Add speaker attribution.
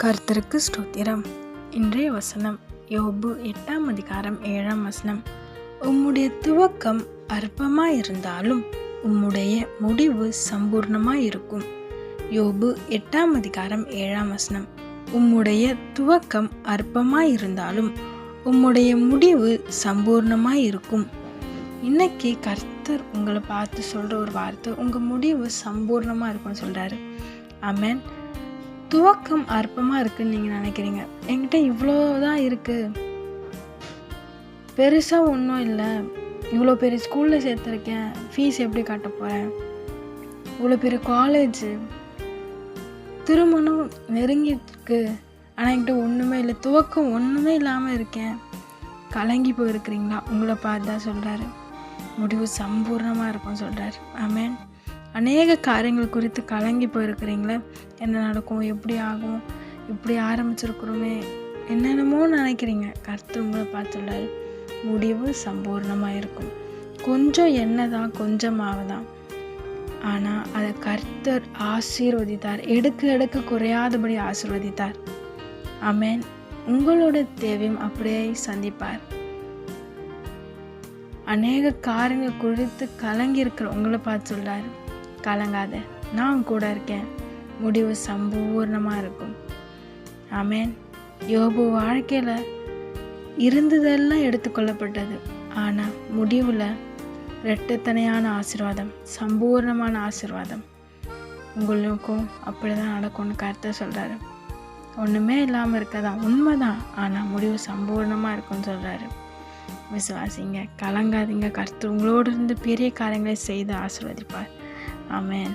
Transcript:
Speaker 1: கர்த்தருக்கு ஸ்தோத்திரம். இன்றைய வசனம் யோபு 8:7. உம்முடைய துவக்கம் அற்பமாயிருந்தாலும் உம்முடைய முடிவு சம்பூர்ணமாயிருக்கும். யோபு 8:7. உம்முடைய துவக்கம் அற்பமாயிருந்தாலும் உம்முடைய முடிவு சம்பூர்ணமாயிருக்கும். இன்னைக்கு கர்த்தர் உங்களை பார்த்து சொல்கிற ஒரு வார்த்தை, உங்கள் முடிவு சம்பூர்ணமாக இருக்கும்னு சொல்கிறாரு. ஆமென். துவக்கம் அற்பமாக இருக்குன்னு நீங்கள் நினைக்கிறீங்க. என்கிட்ட இவ்வளோதான் இருக்குது, பெருசாக ஒன்றும் இல்லை, இவ்வளோ பெரிய ஸ்கூலில் சேர்த்துருக்கேன், ஃபீஸ் எப்படி கட்ட போகிறேன், இவ்வளோ பெரிய காலேஜு, திருமணம் நெருங்கிருக்கு, ஆனால் என்கிட்ட ஒன்றுமே இல்லை, துவக்கம் ஒன்றுமே இல்லாமல் இருக்கேன், கலங்கி போயிருக்கிறீங்களா? உங்களை பார்த்து தான் சொல்கிறாரு, முடிவு சம்பூர்ணமாக இருக்கும்னு சொல்கிறாரு. ஆமென். அநேக காரியங்கள் குறித்து கலங்கி போயிருக்கிறீங்களே, என்ன நடக்கும், எப்படி ஆகும், இப்படி ஆரம்பிச்சிருக்கிறோமே, என்னென்னமோ நினைக்கிறீங்க. கர்த்தர் உங்களை பார்த்து சொல்கிறாரு, முடிவு சம்பூர்ணமாக இருக்கும். கொஞ்சம் எண்ணெய் தான், கொஞ்சம் மாவு தான், ஆனால் அதை கர்த்தர் ஆசீர்வதித்தார், எடுக்க குறையாதபடி ஆசீர்வதித்தார். ஆமென். உங்களோட தேவையும் அப்படியே சந்திப்பார். அநேக காரியங்கள் குறித்து கலங்கி இருக்கிற உங்களை பார்த்து சொல்கிறாரு, கலங்காத, நான் கூட இருக்கேன், முடிவு சம்பூர்ணமாக இருக்கும். ஆமென். யோபு வாழ்க்கையில் இருந்ததெல்லாம் எடுத்துக்கொள்ளப்பட்டது, ஆனால் முடிவில் இரட்டத்தனையான ஆசீர்வாதம், சம்பூர்ணமான ஆசீர்வாதம் உங்களுக்கும் அப்படி தான் நடக்கும்னு கர்த்தர் சொல்கிறாரு. ஒன்றுமே இல்லாமல் இருக்கதான் உண்மைதான், ஆனால் முடிவு சம்பூர்ணமாக இருக்கும்னு சொல்கிறாரு. விசுவாசிங்க, கலங்காதீங்க. கர்த்தர் உங்களோடு இருந்து பெரிய காரியங்களை செய்து ஆசீர்வதிப்பார். ஆமென்.